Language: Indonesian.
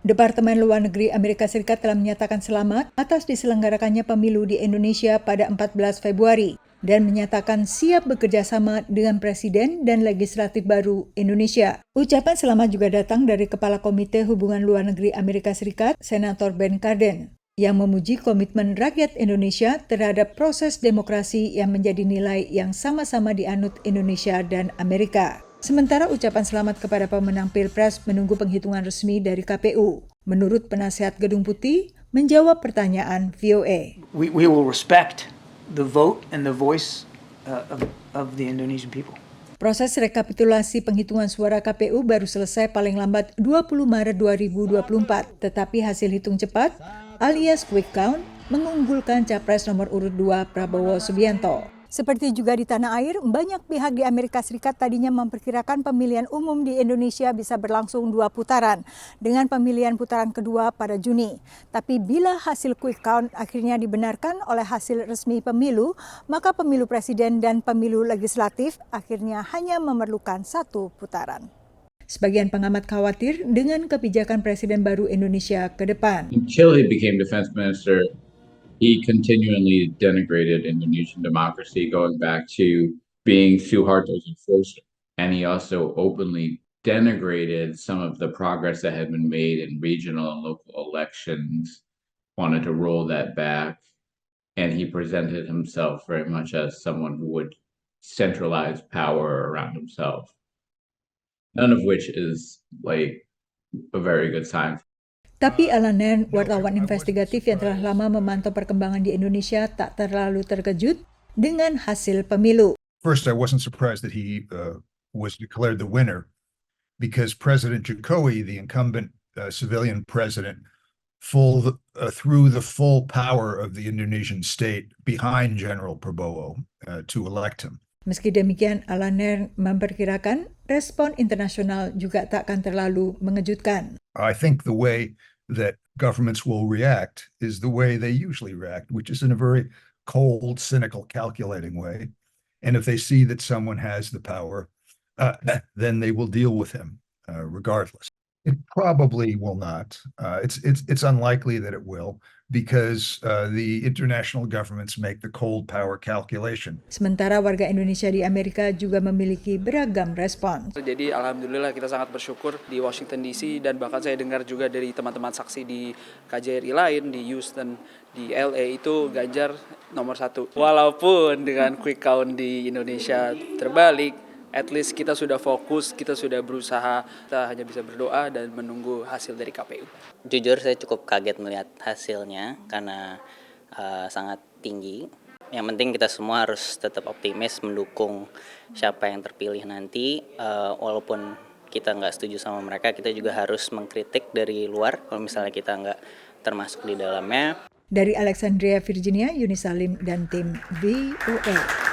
Departemen Luar Negeri Amerika Serikat telah menyatakan selamat atas diselenggarakannya pemilu di Indonesia pada 14 Februari dan menyatakan siap bekerja sama dengan Presiden dan Legislatif baru Indonesia. Ucapan selamat juga datang dari Kepala Komite Hubungan Luar Negeri Amerika Serikat, Senator Ben Cardin, yang memuji komitmen rakyat Indonesia terhadap proses demokrasi yang menjadi nilai yang sama-sama dianut Indonesia dan Amerika. Sementara ucapan selamat kepada pemenang Pilpres menunggu penghitungan resmi dari KPU. Menurut penasihat Gedung Putih, menjawab pertanyaan VOA. We will respect the vote and the voice of the Indonesian people. Proses rekapitulasi penghitungan suara KPU baru selesai paling lambat 20 Maret 2024, tetapi hasil hitung cepat alias quick count mengunggulkan capres nomor urut 2 Prabowo Subianto. Seperti juga di tanah air, banyak pihak di Amerika Serikat tadinya memperkirakan pemilihan umum di Indonesia bisa berlangsung 2 putaran, dengan pemilihan putaran kedua pada Juni. Tapi bila hasil quick count akhirnya dibenarkan oleh hasil resmi pemilu, maka pemilu presiden dan pemilu legislatif akhirnya hanya memerlukan 1 putaran. Sebagian pengamat khawatir dengan kebijakan Presiden baru Indonesia ke depan. Until he became defense minister, he continually denigrated Indonesian democracy, going back to being Suharto's enforcer. And he also openly denigrated some of the progress that had been made in regional and local elections, wanted to roll that back. And he presented himself very much as someone who would centralize power around himself. None of which is like a very good sign. Tapi Alan Nairn, wartawan investigatif yang telah lama memantau perkembangan di Indonesia, tak terlalu terkejut dengan hasil pemilu. First, I wasn't surprised that he was declared the winner because President Jokowi, the incumbent civilian president, threw the full power of the Indonesian state behind General Prabowo to elect him. Meski demikian, Alan Nairn memperkirakan respon internasional juga tak akan terlalu mengejutkan. I think the way that governments will react is the way they usually react, which is in a very cold, cynical, calculating way. And if they see that someone has the power, then they will deal with him regardless. It probably will not. It's unlikely that it will, because the international governments make the cold power calculation. Sementara warga Indonesia di Amerika juga memiliki beragam respons. Jadi alhamdulillah kita sangat bersyukur di Washington DC, dan bahkan saya dengar juga dari teman-teman saksi di KJRI lain, di Houston, di LA, itu Ganjar nomor 1. Walaupun dengan quick count di Indonesia terbalik, at least kita sudah fokus, kita sudah berusaha, kita hanya bisa berdoa dan menunggu hasil dari KPU. Jujur saya cukup kaget melihat hasilnya karena sangat tinggi. Yang penting kita semua harus tetap optimis mendukung siapa yang terpilih nanti. Walaupun kita nggak setuju sama mereka, kita juga harus mengkritik dari luar kalau misalnya kita nggak termasuk di dalamnya. Dari Alexandria, Virginia, Yuni Salim dan tim VOA.